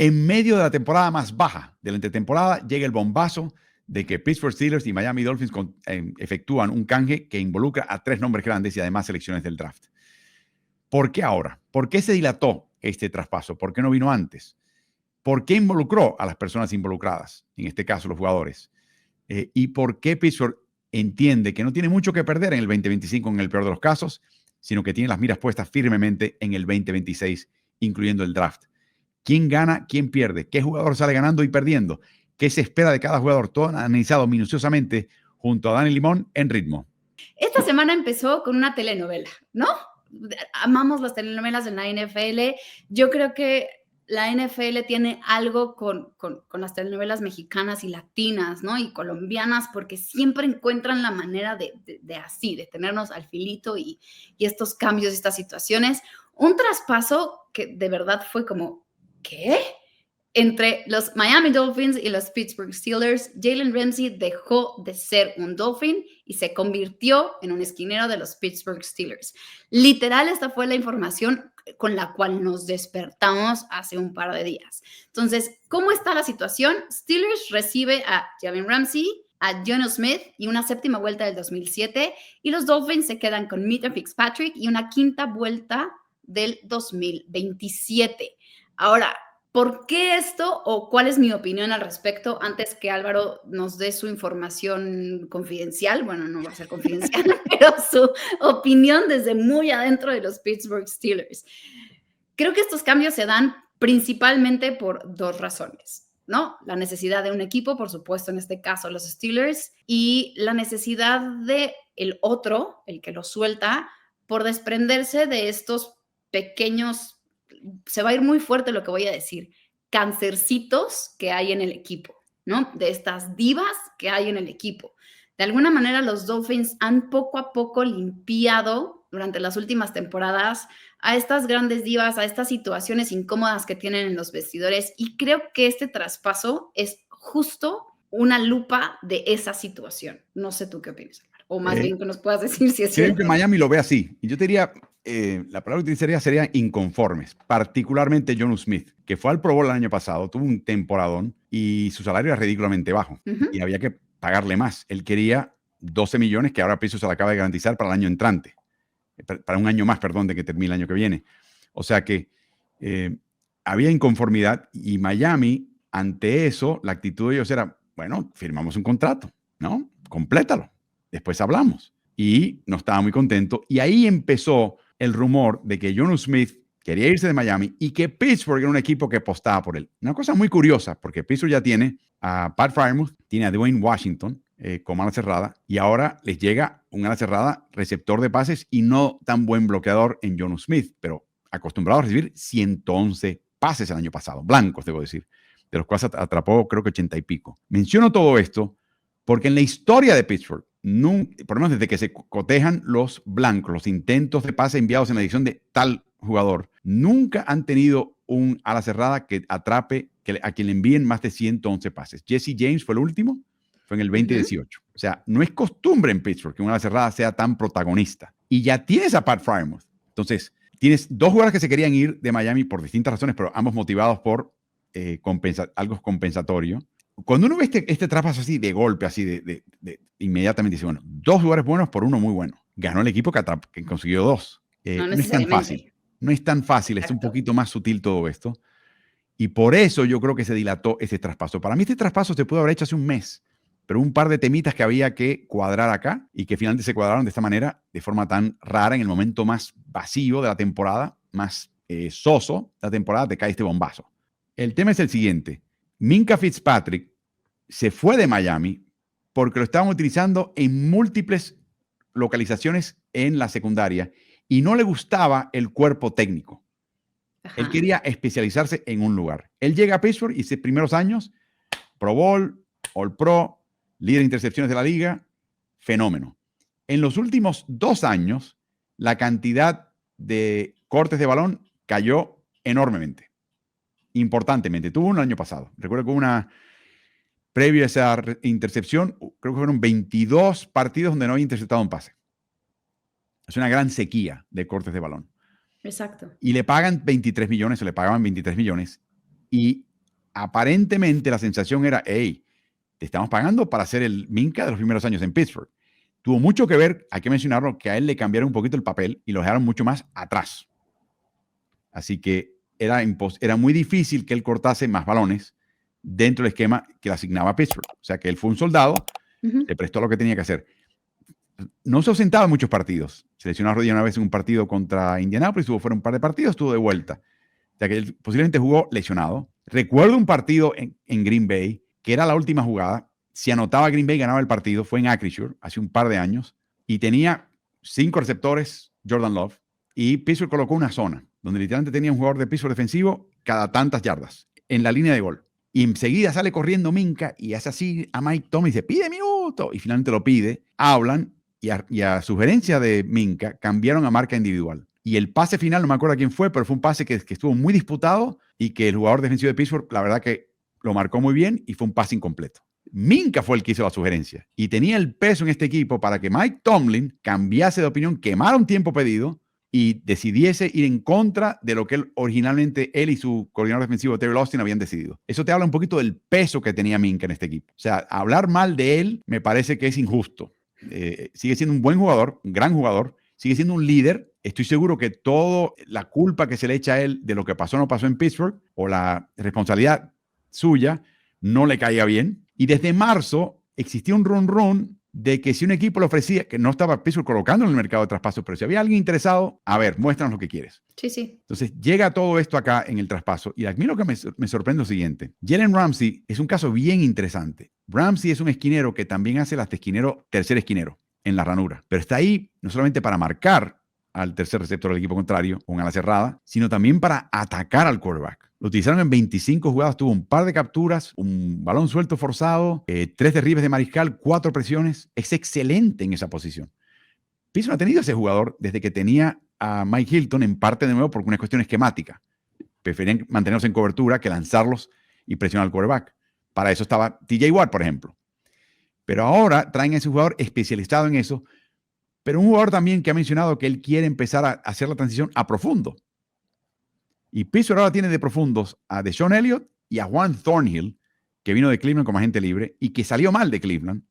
En medio de la temporada más baja de la entretemporada, llega el bombazo de que Pittsburgh Steelers y Miami Dolphins efectúan un canje que involucra a 3 nombres grandes y además selecciones del draft. ¿Por qué ahora? ¿Por qué se dilató este traspaso? ¿Por qué no vino antes? ¿Por qué involucró a las personas involucradas? En este caso, los jugadores. ¿Y por qué Pittsburgh entiende que no tiene mucho que perder en el 2025 en el peor de los casos, sino que tiene las miras puestas firmemente en el 2026, incluyendo el draft? ¿Quién gana? ¿Quién pierde? ¿Qué jugador sale ganando y perdiendo? ¿Qué se espera de cada jugador? Todo analizado minuciosamente junto a Dani Limón en Ritmo. Esta semana empezó con una telenovela, ¿no? Amamos las telenovelas en la NFL. Yo creo que la NFL tiene algo con las telenovelas mexicanas y latinas, ¿no? Y colombianas, porque siempre encuentran la manera de tenernos al filito y estos cambios, estas situaciones. Un traspaso que de verdad fue como, ¿qué? Entre los Miami Dolphins y los Pittsburgh Steelers, Jalen Ramsey dejó de ser un Dolphin y se convirtió en un esquinero de los Pittsburgh Steelers. Literal, esta fue la información con la cual nos despertamos hace un par de días. Entonces, ¿cómo está la situación? Steelers recibe a Jalen Ramsey, a Jonnu Smith y una 7ª vuelta del 2007, y los Dolphins se quedan con Minka Fitzpatrick y una 5ª vuelta del 2027. Ahora, ¿por qué esto o cuál es mi opinión al respecto antes que Álvaro nos dé su información confidencial? Bueno, no va a ser confidencial, pero su opinión desde muy adentro de los Pittsburgh Steelers. Creo que estos cambios se dan principalmente por 2 razones, ¿no? La necesidad de un equipo, por supuesto, en este caso los Steelers, y la necesidad de el otro, el que lo suelta, por desprenderse de estos pequeños, se va a ir muy fuerte lo que voy a decir, cancercitos que hay en el equipo, ¿no? De estas divas que hay en el equipo. De alguna manera los Dolphins han poco a poco limpiado durante las últimas temporadas a estas grandes divas, a estas situaciones incómodas que tienen en los vestidores, y creo que este traspaso es justo una lupa de esa situación. No sé tú qué opinas, o más bien que nos puedas decir si es cierto. Creo que Miami lo ve así. Y yo te diría, la palabra que utilizaría sería inconformes, particularmente Jonnu Smith, que fue al Pro Bowl el año pasado, tuvo un temporadón y su salario era ridículamente bajo y había que pagarle más. Él quería 12 millones que ahora Pittsburgh se le acaba de garantizar para el año entrante, para un año más, perdón, de que termine el año que viene. O sea que había inconformidad y Miami, ante eso, la actitud de ellos era, bueno, firmamos un contrato, ¿no? Complétalo, después hablamos. Y no estaba muy contento. Y ahí empezó el rumor de que Jonnu Smith quería irse de Miami y que Pittsburgh era un equipo que apostaba por él. Una cosa muy curiosa, porque Pittsburgh ya tiene a Pat Freiermuth, tiene a Dwayne Washington como ala cerrada, y ahora les llega un ala cerrada receptor de pases y no tan buen bloqueador en Jonnu Smith, pero acostumbrado a recibir 111 pases el año pasado, blancos, debo decir, de los cuales atrapó creo que 80 y pico. Menciono todo esto porque en la historia de Pittsburgh, por lo menos desde que se cotejan los blancos, los intentos de pase enviados en la dirección de tal jugador, nunca han tenido un ala cerrada que atrape, a quien le envíen más de 111 pases. Jesse James fue el último, fue en el 2018. O sea, no es costumbre en Pittsburgh que una ala cerrada sea tan protagonista. Y ya tienes a Pat Freiermuth. Entonces, tienes 2 jugadores que se querían ir de Miami por distintas razones, pero ambos motivados por algo compensatorio. Cuando uno ve este traspaso así de golpe, así de inmediatamente dice, bueno, 2 jugadores buenos por uno muy bueno. Ganó el equipo que consiguió 2. No es tan fácil. No es tan fácil, es un poquito más sutil todo esto. Y por eso yo creo que se dilató ese traspaso. Para mí este traspaso se pudo haber hecho hace un mes, pero un par de temitas que había que cuadrar acá y que finalmente se cuadraron de esta manera, de forma tan rara, en el momento más vacío de la temporada, más soso de la temporada, te cae este bombazo. El tema es el siguiente. Minka Fitzpatrick se fue de Miami porque lo estaban utilizando en múltiples localizaciones en la secundaria y no le gustaba el cuerpo técnico. Ajá. Él quería especializarse en un lugar. Él llega a Pittsburgh y sus primeros años, Pro Bowl, All Pro, líder de intercepciones de la liga, fenómeno. En los últimos 2 años, la cantidad de cortes de balón cayó enormemente. Importantemente. Tuvo un año pasado. Recuerdo que una previo a esa intercepción, creo que fueron 22 partidos donde no había interceptado un pase. Es una gran sequía de cortes de balón. Exacto. Y le pagan 23 millones, o le pagaban 23 millones. Y aparentemente la sensación era, hey, te estamos pagando para ser el Minkah de los primeros años en Pittsburgh. Tuvo mucho que ver, hay que mencionarlo, que a él le cambiaron un poquito el papel y lo dejaron mucho más atrás. Así que era muy difícil que él cortase más balones dentro del esquema que le asignaba Pittsburgh. O sea que él fue un soldado, le prestó lo que tenía que hacer. No se ausentaba en muchos partidos. Se lesionó la rodilla una vez en un partido contra Indianapolis, estuvo fuera un par de partidos, estuvo de vuelta. O sea que él posiblemente jugó lesionado. Recuerdo un partido en Green Bay, que era la última jugada. Si anotaba Green Bay, ganaba el partido. Fue en Acrisure, hace un par de años. Y tenía 5 receptores, Jordan Love. Y Pittsburgh colocó una zona, donde literalmente tenía un jugador de Pittsburgh defensivo cada tantas yardas, en la línea de gol. Y enseguida sale corriendo Minkah y hace así a Mike Tomlin y dice, pide minuto. Y finalmente lo pide. Hablan y a sugerencia de Minkah cambiaron a marca individual. Y el pase final, no me acuerdo quién fue, pero fue un pase que estuvo muy disputado y que el jugador defensivo de Pittsburgh, la verdad que lo marcó muy bien y fue un pase incompleto. Minkah fue el que hizo la sugerencia y tenía el peso en este equipo para que Mike Tomlin cambiase de opinión, quemara un tiempo pedido y decidiese ir en contra de lo que originalmente él y su coordinador defensivo, Terry Austin, habían decidido. Eso te habla un poquito del peso que tenía Minkah en este equipo. O sea, hablar mal de él me parece que es injusto. Sigue siendo un buen jugador, un gran jugador, sigue siendo un líder. Estoy seguro que toda la culpa que se le echa a él de lo que pasó o no pasó en Pittsburgh, o la responsabilidad suya, no le caía bien. Y desde marzo existía un run de que si un equipo le ofrecía, que no estaba Pittsburgh colocando en el mercado de traspasos, pero si había alguien interesado, a ver, muéstranos lo que quieres. Sí, sí. Entonces llega todo esto acá en el traspaso. Y a mí lo que me sorprende es lo siguiente. Jalen Ramsey es un caso bien interesante. Ramsey es un esquinero que también hace las de esquinero, tercer esquinero en la ranura. Pero está ahí no solamente para marcar al tercer receptor del equipo contrario, con ala cerrada, sino también para atacar al quarterback. Lo utilizaron en 25 jugadas, tuvo un par de capturas, un balón suelto forzado, 3 derribes de mariscal, 4 presiones. Es excelente en esa posición. Pittsburgh ha tenido ese jugador desde que tenía a Mike Hilton, en parte de nuevo por una cuestión esquemática. Preferían mantenerlos en cobertura que lanzarlos y presionar al quarterback. Para eso estaba TJ Watt, por ejemplo. Pero ahora traen a ese jugador especializado en eso, pero un jugador también que ha mencionado que él quiere empezar a hacer la transición a profundo. Y Pittsburgh ahora tiene de profundos a DeSean Elliott y a Juan Thornhill, que vino de Cleveland como agente libre y que salió mal de Cleveland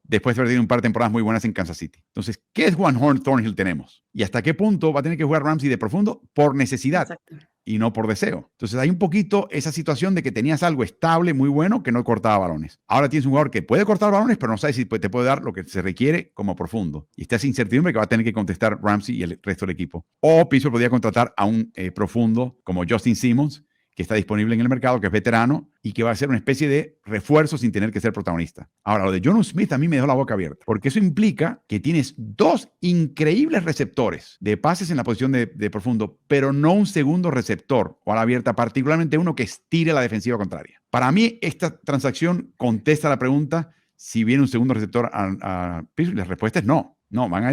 después de haber tenido un par de temporadas muy buenas en Kansas City. Entonces, ¿qué es Juan Thornhill tenemos? ¿Y hasta qué punto va a tener que jugar Ramsey de profundo? Por necesidad. Exacto. Y no por deseo. Entonces hay un poquito esa situación de que tenías algo estable, muy bueno, que no cortaba balones. Ahora tienes un jugador que puede cortar balones, pero no sabes si te puede dar lo que se requiere como profundo. Y está esa incertidumbre que va a tener que contestar Ramsey y el resto del equipo. O Pittsburgh podría contratar a un profundo como Justin Simmons, que está disponible en el mercado, que es veterano y que va a ser una especie de refuerzo sin tener que ser protagonista. Ahora, lo de Jonnu Smith a mí me dejó la boca abierta, porque eso implica que tienes 2 increíbles receptores de pases en la posición de profundo, pero no un segundo receptor o a la abierta, particularmente uno que estire la defensiva contraria. Para mí, esta transacción contesta la pregunta si viene un segundo receptor a Pittsburgh. La respuesta es no. No, van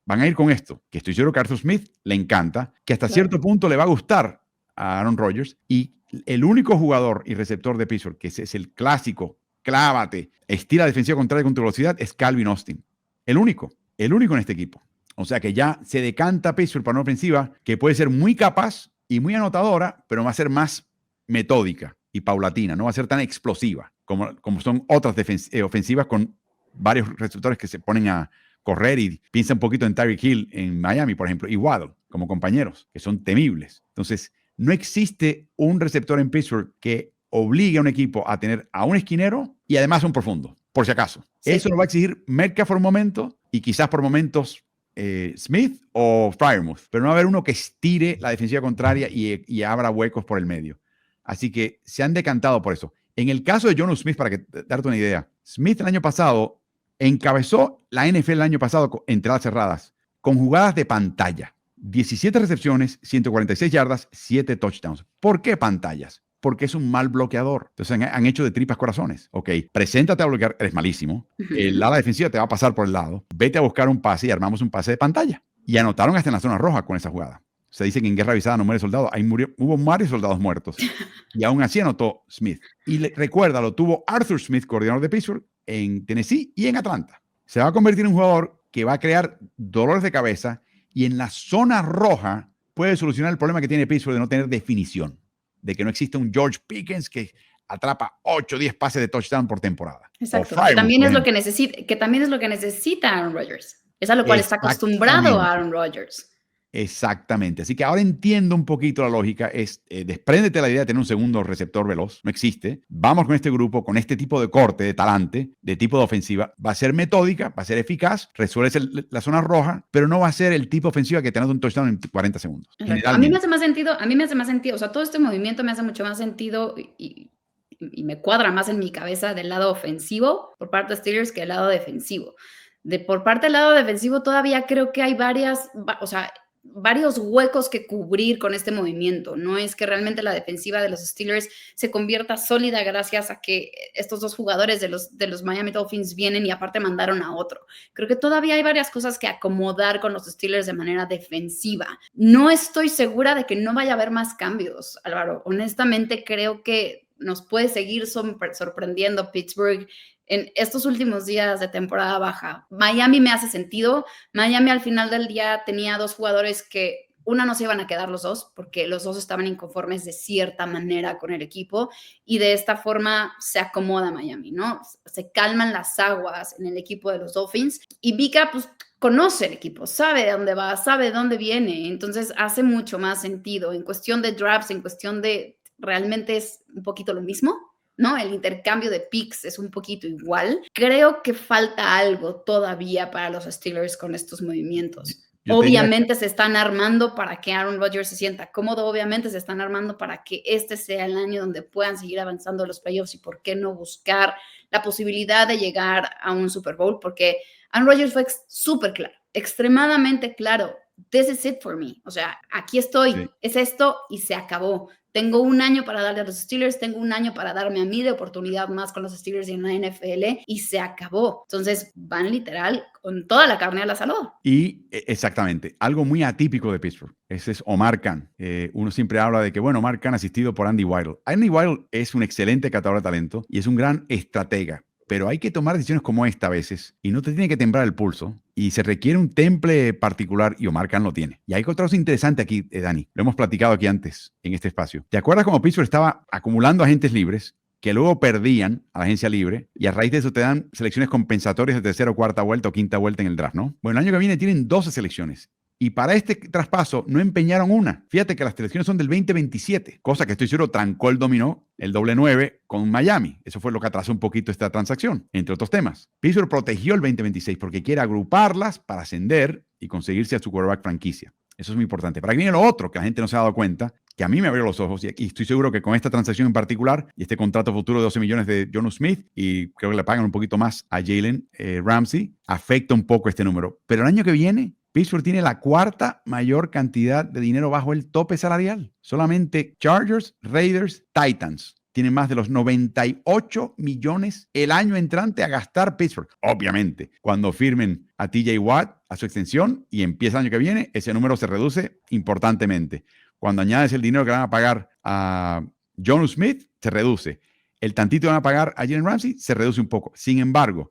a ir con esto, que estoy seguro que a Arthur Smith le encanta, que hasta cierto punto le va a gustar a Aaron Rodgers, y el único jugador y receptor de Pittsburgh, que es el clásico, clávate, estira la defensiva contraria con tu velocidad, es Calvin Austin. El único en este equipo. O sea que ya se decanta Pittsburgh para una ofensiva que puede ser muy capaz y muy anotadora, pero va a ser más metódica y paulatina, no va a ser tan explosiva como son otras ofensivas con varios receptores que se ponen a correr, y piensa un poquito en Tyreek Hill en Miami, por ejemplo, y Waddle como compañeros, que son temibles. Entonces, no existe un receptor en Pittsburgh que obligue a un equipo a tener a un esquinero y además un profundo, por si acaso. Sí. Eso lo va a exigir Metcalf por un momento y quizás por momentos Smith o Freiermuth, pero no va a haber uno que estire la defensiva contraria y abra huecos por el medio. Así que se han decantado por eso. En el caso de Jonnu Smith, para darte una idea, Smith el año pasado encabezó la NFL el año pasado en entradas cerradas con jugadas de pantalla. 17 recepciones, 146 yardas, 7 touchdowns. ¿Por qué pantallas? Porque es un mal bloqueador. Entonces han hecho de tripas corazones. Ok, preséntate a bloquear, eres malísimo. El ala defensiva te va a pasar por el lado. Vete a buscar un pase y armamos un pase de pantalla. Y anotaron hasta en la zona roja con esa jugada. Se dice que en guerra avisada no muere soldado. Ahí hubo varios soldados muertos. Y aún así anotó Smith. Y recuerda, lo tuvo Arthur Smith, coordinador de Pittsburgh, en Tennessee y en Atlanta. Se va a convertir en un jugador que va a crear dolores de cabeza y en la zona roja puede solucionar el problema que tiene Pittsburgh de no tener definición, de que no existe un George Pickens que atrapa 8 o 10 pases de touchdown por temporada. Exacto, que también es lo que necesita Aaron Rodgers. Es a lo cual está acostumbrado Aaron Rodgers. Exactamente. Así que ahora entiendo un poquito la lógica. Despréndete de la idea de tener un segundo receptor veloz. No existe. Vamos con este grupo, con este tipo de corte, de talante, de tipo de ofensiva. Va a ser metódica, va a ser eficaz, resuelve la zona roja, pero no va a ser el tipo de ofensiva que te anota un touchdown en 40 segundos. A mí me hace más sentido, o sea, todo este movimiento me hace mucho más sentido y me cuadra más en mi cabeza del lado ofensivo por parte de Steelers que del lado defensivo. Por parte del lado defensivo todavía creo que hay varios huecos que cubrir con este movimiento. No es que realmente la defensiva de los Steelers se convierta sólida gracias a que estos dos jugadores de los Miami Dolphins vienen y aparte mandaron a otro. Creo que todavía hay varias cosas que acomodar con los Steelers de manera defensiva. No estoy segura de que no vaya a haber más cambios, Álvaro. Honestamente creo que nos puede seguir sorprendiendo Pittsburgh en estos últimos días de temporada baja. Miami me hace sentido. Miami al final del día tenía dos jugadores que no se iban a quedar los dos porque los dos estaban inconformes de cierta manera con el equipo y de esta forma se acomoda Miami, ¿no? Se calman las aguas en el equipo de los Dolphins y Vika pues conoce el equipo, sabe de dónde va, sabe de dónde viene, entonces hace mucho más sentido. En cuestión de drafts, en cuestión de realmente es un poquito lo mismo, ¿no? El intercambio de picks es un poquito igual. Creo que falta algo todavía para los Steelers con estos movimientos. Obviamente se están armando para que Aaron Rodgers se sienta cómodo, obviamente se están armando para que este sea el año donde puedan seguir avanzando los playoffs y por qué no buscar la posibilidad de llegar a un Super Bowl, porque Aaron Rodgers fue súper claro, extremadamente claro. This is it for me. O sea, aquí estoy, sí. Es esto y se acabó. Tengo un año para darle a los Steelers, tengo un año para darme a mí de oportunidad más con los Steelers y en la NFL y se acabó. Entonces van literal con toda la carne al asador. Y exactamente, algo muy atípico de Pittsburgh. Ese es Omar Khan. Uno siempre habla de que, bueno, Omar Khan asistido por Andy Weidl. Andy Weidl es un excelente catador de talento y es un gran estratega. Pero hay que tomar decisiones como esta a veces y no te tiene que temblar el pulso y se requiere un temple particular y Omar Khan lo tiene. Y hay otra cosa interesante aquí, Dani. Lo hemos platicado aquí antes en este espacio. ¿Te acuerdas cómo Pittsburgh estaba acumulando agentes libres que luego perdían a la agencia libre y a raíz de eso te dan selecciones compensatorias de tercera o cuarta vuelta o quinta vuelta en el draft, ¿no? Bueno, el año que viene tienen 12 selecciones. Y para este traspaso no empeñaron una. Fíjate que las selecciones son del 2027, cosa que estoy seguro trancó el dominó, el doble 9 con Miami. Eso fue lo que atrasó un poquito esta transacción, entre otros temas. Pittsburgh protegió el 2026 porque quiere agruparlas para ascender y conseguirse a su quarterback franquicia. Eso es muy importante. Para que viene lo otro que la gente no se ha dado cuenta, que a mí me abrió los ojos y estoy seguro que con esta transacción en particular y este contrato futuro de 12 millones de Jonnu Smith y creo que le pagan un poquito más a Jalen Ramsey, afecta un poco este número. Pero el año que viene Pittsburgh tiene la cuarta mayor cantidad de dinero bajo el tope salarial. Solamente Chargers, Raiders, Titans tienen más de los 98 millones el año entrante a gastar Pittsburgh. Obviamente, cuando firmen a TJ Watt a su extensión y empieza el año que viene, ese número se reduce importantemente. Cuando añades el dinero que van a pagar a Jonnu Smith, se reduce. El tantito que van a pagar a Jalen Ramsey, se reduce un poco. Sin embargo,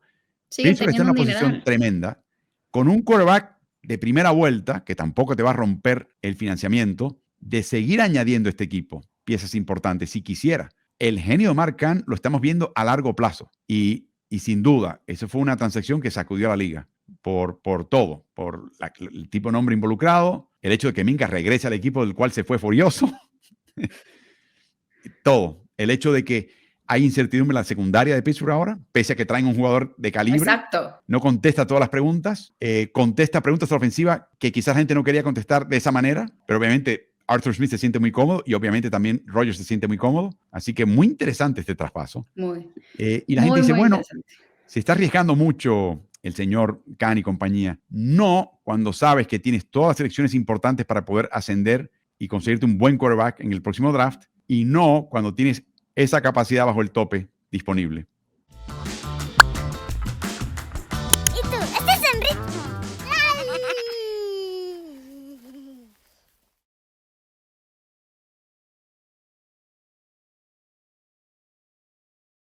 Pittsburgh está en una posición tremenda con un quarterback de primera vuelta, que tampoco te va a romper el financiamiento, de seguir añadiendo este equipo piezas importantes si quisiera. El genio de Omar Khan lo estamos viendo a largo plazo y sin duda, eso fue una transacción que sacudió a la liga por todo, por el tipo de nombre involucrado, el hecho de que Minka regrese al equipo del cual se fue furioso, todo. El hecho de que hay incertidumbre en la secundaria de Pittsburgh ahora, pese a que traen un jugador de calibre. Exacto. No contesta todas las preguntas, contesta preguntas ofensivas que quizás la gente no quería contestar de esa manera, pero obviamente Arthur Smith se siente muy cómodo y obviamente también Rodgers se siente muy cómodo. Así que muy interesante este traspaso. Y la gente dice, bueno, se está arriesgando mucho el señor Khan y compañía. No cuando sabes que tienes todas las elecciones importantes para poder ascender y conseguirte un buen quarterback en el próximo draft. Y no cuando tienes esa capacidad bajo el tope disponible.